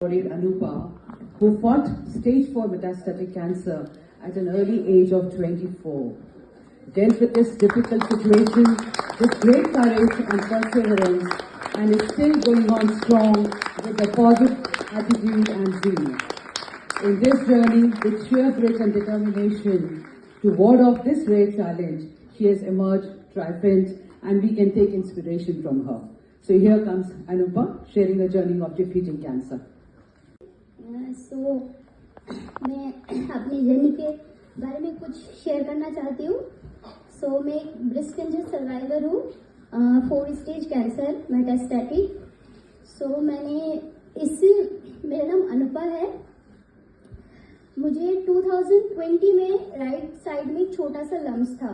Anupa, who fought stage 4 metastatic cancer at an early age of 24, dealt with this difficult situation with great courage and perseverance, and is still going on strong with a positive attitude and zeal. In this journey, with sheer grit and determination to ward off this rare challenge, she has emerged triumphant, and we can take inspiration from her. So here comes Anupa, sharing her journey of defeating cancer. मैं अपनी journey के बारे में कुछ share करना चाहती हूँ। मैं एक ब्रेस्ट कैंसर सर्वाइवर हूँ, 4 स्टेज कैंसर मेटास्टैटिक। मेरा नाम अनुपा है। मुझे 2020 में राइट साइड में एक छोटा सा लम्स था।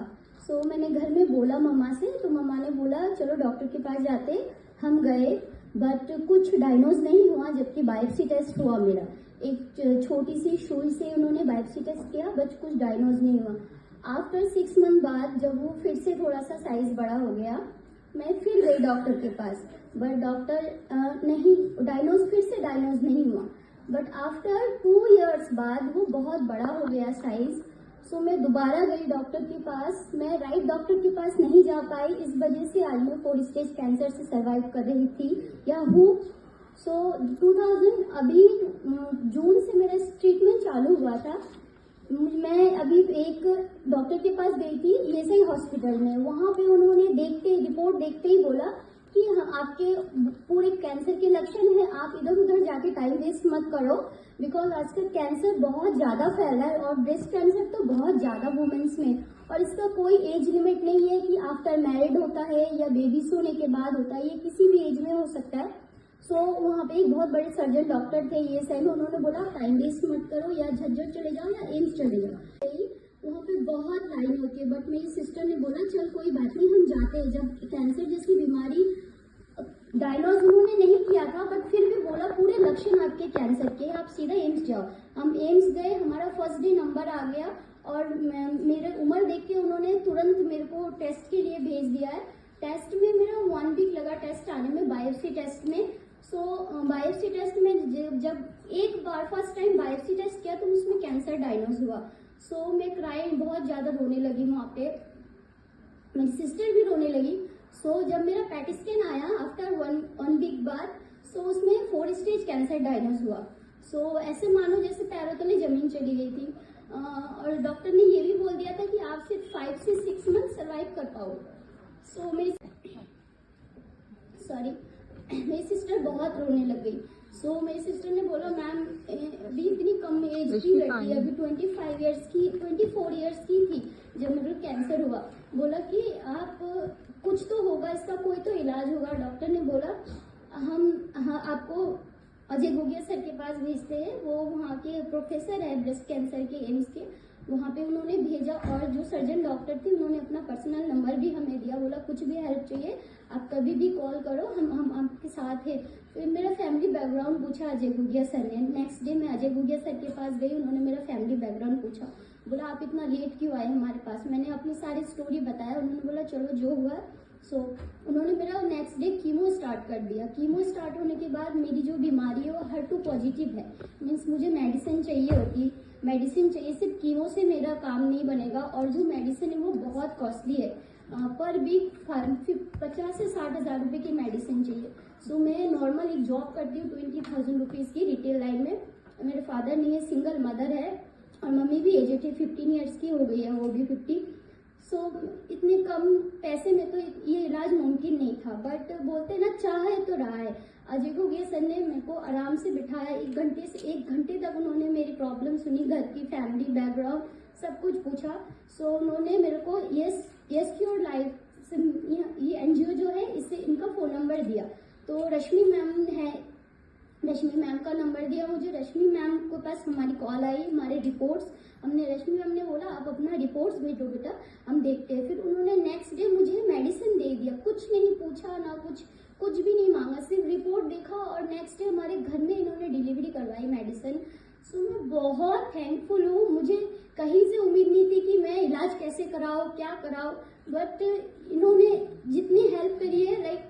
मैंने घर में बोला मम्मा से, तो मम्मा ने बोला चलो डॉक्टर के पास जाते। हम गए, बट कुछ डायग्नोज नहीं हुआ, जबकि बायोप्सी टेस्ट हुआ मेरा। एक छोटी सी सुई से उन्होंने बायोप्सी टेस्ट किया, बट कुछ डायग्नोज नहीं हुआ। आफ्टर 6 मंथ बाद जब वो फिर से थोड़ा सा साइज बड़ा हो गया, मैं फिर गई डॉक्टर के पास, बट डॉक्टर नहीं, फिर से डायग्नोज नहीं हुआ। बट आफ्टर 2 इयर्स बाद वो बहुत बड़ा हो गया साइज। मैं दोबारा गई डॉक्टर के पास। मैं राइट डॉक्टर के पास नहीं जा पाई, इस वजह से आज मैं 4 स्टेज कैंसर से सर्वाइव कर रही थी या हूँ। 2000 अभी जून से मेरा ट्रीटमेंट चालू हुआ था। मैं अभी एक डॉक्टर के पास गई थी ईएसआई हॉस्पिटल में। वहाँ पे उन्होंने रिपोर्ट देखते ही बोला कि आपके पूरे कैंसर के लक्षण है, आप इधर उधर जाके टाइम वेस्ट मत करो, बिकॉज आजकल कैंसर बहुत ज़्यादा फैला है, और ब्रेस्ट कैंसर तो बहुत ज़्यादा वुमेन्स में, और इसका कोई एज लिमिट नहीं है कि आफ्टर मैरिड होता है या बेबीज होने के बाद होता है, ये किसी भी एज में हो सकता है। वहाँ पे एक बहुत बड़े सर्जन डॉक्टर थे ईएसआई में, उन्होंने बोला टाइम वेस्ट मत करो, या झज्जर चले जाओ या एम्स चले जाओ। वहाँ पे बहुत लाइन होती है, बट मेरी सिस्टर ने बोला चल कोई बात नहीं, हम जाते हैं। जब कैंसर जैसी बीमारी डायग्नोज उन्होंने नहीं किया था, बट फिर भी बोला पूरे लक्षण आपके कैंसर के, आप सीधा एम्स जाओ। हम एम्स गए, हमारा फर्स्ट डे नंबर आ गया, और मेरे उम्र देख के उन्होंने तुरंत मेरे को टेस्ट के लिए भेज दिया है। टेस्ट में मेरा 1 वीक लगा टेस्ट आने में, बायोप्सी टेस्ट में। बायोप्सी टेस्ट में जब एक बार फर्स्ट टाइम बायोप्सी टेस्ट किया तो उसमें कैंसर डायग्नोज हुआ। मैं क्राई बहुत ज़्यादा रोने लगी वहाँ पे, मेरी सिस्टर भी रोने लगी। जब मेरा पैट स्कैन आया आफ्टर 1 वीक बाद, उसमें 4 स्टेज कैंसर डायग्नोज हुआ। ऐसे मानो जैसे पैरों तले जमीन चली गई थी। और डॉक्टर ने ये भी बोल दिया था कि आप सिर्फ 5 से 6 मंथ सर्वाइव कर पाओगे। मेरी सिस्टर बहुत रोने लग गई। मेरी सिस्टर ने बोला मैम अभी इतनी कम एज की लड़की, अभी 24 इयर्स की थी जब मेरे कैंसर हुआ। बोला कि आप कुछ तो होगा, इसका कोई तो इलाज होगा। डॉक्टर ने बोला हम आपको अजय गुगिया सर के पास भेजते हैं, वो वहाँ के प्रोफेसर है ब्रेस्ट कैंसर के एम्स के, वहाँ पे उन्होंने भेजा। और जो सर्जन डॉक्टर थे उन्होंने अपना पर्सनल नंबर भी हमें दिया, बोला कुछ भी हेल्प चाहिए आप कभी भी कॉल करो, हम आपके साथ हैं। फिर मेरा फैमिली बैकग्राउंड पूछा अजय गुगिया सर ने। नेक्स्ट डे मैं अजय गुगिया सर के पास गई, उन्होंने मेरा फैमिली बैकग्राउंड पूछा, बोला आप इतना लेट क्यों आए हमारे पास। मैंने अपनी सारी स्टोरी बताया, उन्होंने बोला चलो जो हुआ। उन्होंने मेरा नेक्स्ट डे कीमो स्टार्ट कर दिया। कीमो स्टार्ट होने के बाद मेरी जो बीमारी है वो HER2 पॉजिटिव है, मीन्स मुझे मेडिसिन चाहिए होती, मेडिसिन चाहिए। सिर्फ कीमो से मेरा काम नहीं बनेगा, और जो मेडिसिन है वो बहुत कॉस्टली है, पर वीक 50 से 60 हज़ार रुपये की मेडिसिन चाहिए। मैं नॉर्मल एक जॉब करती हूँ 20,000 रुपीज़ की रिटेल लाइन में। मेरे फादर नहीं है, सिंगल मदर है, और मम्मी भी एजेड है, 15 ईयर्स की हो गई है, वो भी 50। इतने कम पैसे में तो ये इलाज मुमकिन नहीं था, बट बोलते ना चाहे तो रहा है। अजय गुगिया सर ने मेरे को आराम से बिठाया, 1 घंटे तक उन्होंने मेरी प्रॉब्लम सुनी, घर की फैमिली बैकग्राउंड सब कुछ पूछा। उन्होंने मेरे को यस क्योर लाइफ ये NGO जो है, इससे इनका फ़ोन नंबर दिया। तो रश्मि मैम का नंबर दिया मुझे। रश्मि मैम के पास हमारी कॉल आई, हमारे रिपोर्ट्स रश्मि मैम ने बोला आप अपना रिपोर्ट्स भेजो बेटा, हम देखते हैं। फिर उन्होंने नेक्स्ट डे मुझे मेडिसिन दे दिया, कुछ नहीं पूछा ना कुछ भी नहीं मांगा, सिर्फ रिपोर्ट देखा, और नेक्स्ट डे हमारे घर में इन्होंने डिलीवरी करवाई मेडिसिन। मैं बहुत थैंकफुल हूँ। मुझे कहीं से उम्मीद नहीं थी कि मैं इलाज कैसे कराऊँ, क्या कराऊँ, बट इन्होंने जितनी हेल्प करी है, लाइक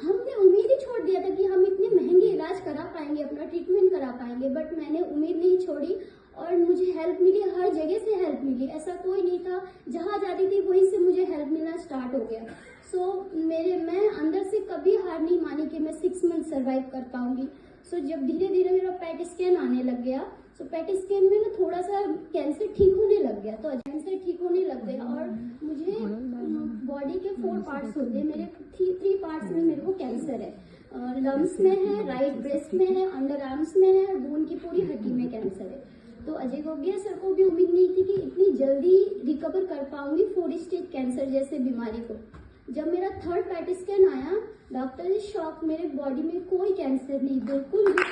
हमने उम्मीद ही छोड़ दिया था कि हम इतने महंगे इलाज करा पाएंगे, अपना ट्रीटमेंट करा पाएंगे, बट मैंने उम्मीद नहीं छोड़ी और मुझे हेल्प मिली, हर जगह से हेल्प मिली। ऐसा कोई नहीं था, जहाँ जाती थी वहीं से मुझे हेल्प मिलना स्टार्ट हो गया। मैं अंदर से कभी हार नहीं मानी कि मैं 6 मंथ सर्वाइव कर पाऊंगी। जब धीरे धीरे मेरा पेट स्कैन आने लग गया, पेट स्कैन में ना थोड़ा सा कैंसर ठीक होने लग गया, तो कैंसर ठीक होने लग गया और मुझे बॉडी के 4 पार्ट्स होते हैं, मेरे 3 पार्ट्स में मेरे को कैंसर है। लंग्स में है, राइट ब्रेस्ट में है, अंडर आर्म्स में है और बोन की पूरी हड्डी में कैंसर है। तो अजय गोगिया सर को भी उम्मीद नहीं थी कि इतनी जल्दी रिकवर कर पाऊंगी 4 स्टेज कैंसर जैसे बीमारी को। जब मेरा 3rd पेट स्कैन आया, डॉक्टर इज शॉक, मेरे बॉडी में कोई कैंसर नहीं, बिल्कुल भी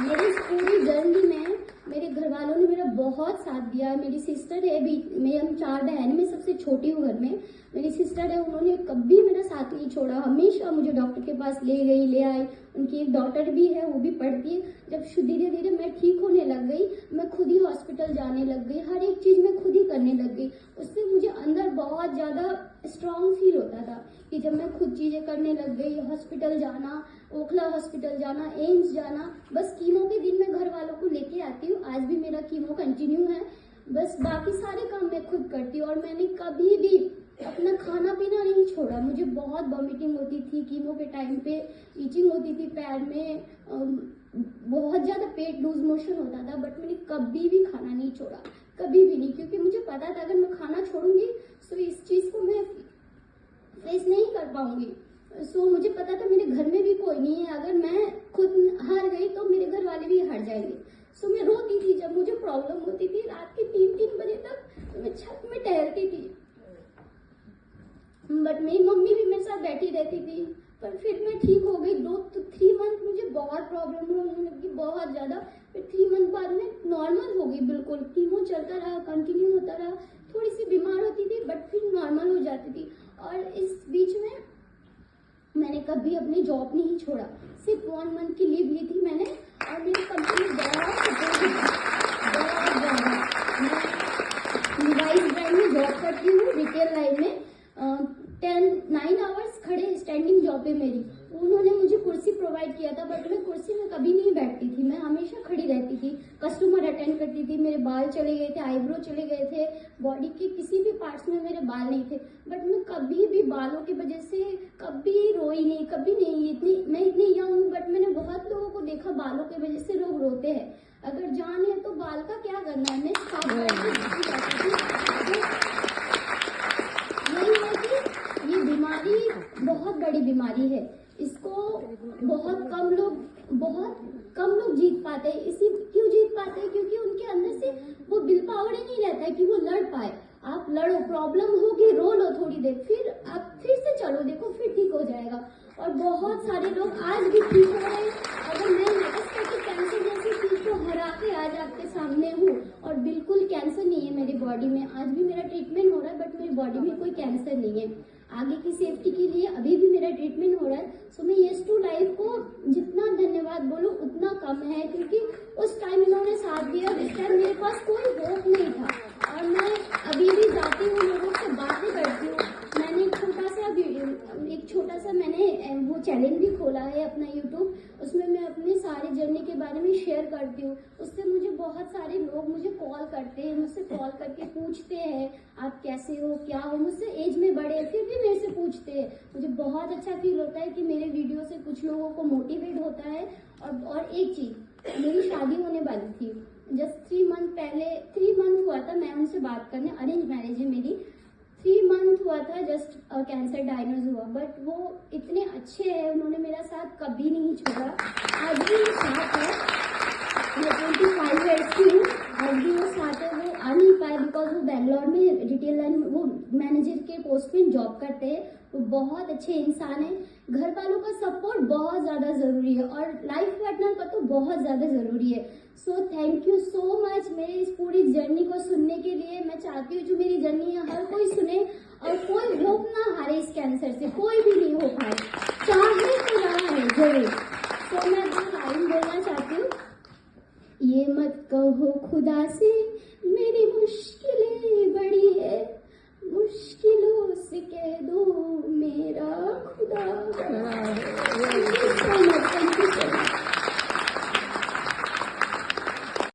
मेरी इस पूरी जर्नी में मेरे घर वालों ने मेरा बहुत साथ दिया। मेरी सिस्टर है, हम 4 बहन में सबसे छोटी हूँ घर में। मेरी सिस्टर है, उन्होंने कभी मेरा साथ नहीं छोड़ा, हमेशा मुझे डॉक्टर के पास ले गई, ले आई। उनकी एक डॉटर भी है, वो भी पढ़ती है। जब धीरे धीरे मैं ठीक होने लग गई, मैं खुद ही हॉस्पिटल जाने लग गई, हर एक चीज मैं खुद ही करने लग गई। उससे मुझे अंदर बहुत ज्यादा स्ट्रांग फील होता था कि जब मैं खुद चीजें करने लग गई, हॉस्पिटल जाना, ओखला हॉस्पिटल जाना, एम्स जाना, बस कीमो के दिन मैं घर वालों को लेके आती हूँ। आज भी मेरा कीमो कंटिन्यू है, बस बाकी सारे काम मैं खुद करती हूँ। और मैंने कभी भी अपना खाना पीना नहीं छोड़ा। मुझे बहुत वॉमिटिंग होती थी कीमो के टाइम पे, ईचिंग होती थी पैर में, बहुत ज्यादा पेट लूज मोशन होता था, बट मैंने कभी भी खाना नहीं छोड़ा, कभी भी नहीं, क्योंकि मुझे पता था अगर मैं खाना छोड़ूंगी तो इस चीज को मैं फेस नहीं कर पाऊंगी। मुझे पता था मेरे घर में भी कोई नहीं है, अगर मैं खुद हार गई तो मेरे घर वाले भी हार जाएंगे। मैं रोती थी जब मुझे प्रॉब्लम होती थी, रात के 3-3 बजे तक मैं छत में टहलती थी, बट मेरी मम्मी भी मेरे साथ बैठी रहती थी। पर फिर मैं ठीक हो गई। 3 मंथ मुझे बहुत प्रॉब्लम होने लगी, बहुत ज्यादा। फिर 3 मंथ बाद में नॉर्मल हो गई बिल्कुल। कीमो चलता रहा, कंटिन्यू होता रहा, थोड़ी सी बीमार होती थी बट फिर नॉर्मल हो जाती थी। और इस बीच में मैंने कभी अपनी जॉब नहीं छोड़ा, सिर्फ 1 मंथ की लीव ली थी मैंने। और मेरी कंपनी बहुत ज्यादा, मैं डिवाइस ब्रांड में जॉब करती हूँ, रिटेल लाइन में। 9 आवर्स खड़े स्टैंडिंग जॉब है मेरी। उन्होंने मुझे कुर्सी प्रोवाइड किया था, बट मैं कुर्सी में कभी नहीं बैठती थी, मैं हमेशा खड़ी रहती थी, कस्टमर अटेंड करती थी। मेरे बाल चले गए थे, आईब्रो चले गए थे, बॉडी के किसी भी पार्ट्स में मेरे बाल नहीं थे, बट मैं कभी भी बालों की वजह से कभी रोई नहीं, कभी नहीं। मैं इतनी यंग हूँ बट मैंने बहुत लोगों को देखा बालों की वजह से लोग रोते हैं। अगर जान है तो बाल का क्या करना है। मैं यही है कि ये बीमारी बहुत बड़ी बीमारी है, इसको बहुत कम लोग जीत पाते हैं। क्यों जीत पाते हैं? क्योंकि उनके अंदर से वो विल पावर ही नहीं रहता है कि वो लड़ पाए। आप लड़ो, प्रॉब्लम होगी, रो लो थोड़ी देर, फिर आप फिर से चलो, देखो फिर ठीक हो जाएगा। और बहुत सारे लोग आज भी ठीक हो रहे हैं। अगर मैं मेटास्टेटिक कैंसर जैसी चीज को हरा के आज आपके सामने हूँ, और बिल्कुल कैंसर नहीं है मेरी बॉडी में, आज भी मेरा ट्रीटमेंट हो रहा है, बट मेरी बॉडी में कोई कैंसर नहीं है। आगे की सेफ्टी के लिए अभी भी मेरा ट्रीटमेंट हो रहा है। मैं यस टू लाइफ को जितना धन्यवाद बोलूं उतना कम है, क्योंकि उस टाइम इन्होंने साथ दिया जिस टाइम मेरे पास कोई होप नहीं था। और मैं अभी भी जाती हूँ, लोगों से बातें करती हूँ। मैंने एक छोटा सा मैंने वो चैलेंज भी खोला है अपना यूट्यूब, उसमें मैं अपने सारे जर्नी के बारे में शेयर करती हूँ। उससे मुझे बहुत सारे लोग मुझे कॉल करते हैं, मुझसे कॉल करके पूछते हैं आप कैसे हो, क्या हो। मुझसे एज में बड़े फिर भी मेरे से पूछते हैं। मुझे बहुत अच्छा फील होता है कि मेरे वीडियो से कुछ लोगों को मोटिवेट होता है। और एक चीज, मेरी शादी होने वाली थी जस्ट 3 मंथ हुआ था मैं उनसे बात करने, अरेंज मैरिज है मेरी। 3 मंथ हुआ था, जस्ट कैंसर डायग्नोज हुआ, बट वो इतने अच्छे हैं, उन्होंने मेरा साथ कभी नहीं छोड़ा, आज भी वो साथ है। मैं 25 ईयर्स की हूँ, आज भी वो साथ है। वो आ नहीं पाए बिकॉज वो बेंगलोर में रिटेल लाइन में वो मैनेजर के पोस्ट पे जॉब करते हैं। वो बहुत अच्छे इंसान है। घर वालों का सपोर्ट बहुत ज्यादा जरूरी है और लाइफ पार्टनर का तो बहुत ज्यादा जरूरी है। थैंक यू सो मच मेरे इस पूरी जर्नी को सुनने के लिए। मैं चाहती हूँ जो मेरी जर्नी है हर कोई सुने और कोई होप ना हारे इस कैंसर से, कोई भी नहीं हो पाए, चाहे तो रहा है जरूर। मैं अपनी लाइन बोलना चाहती हूँ, ये मत कहो खुदा से मेरी मुश्किलें मेरा खुदा गवाह है।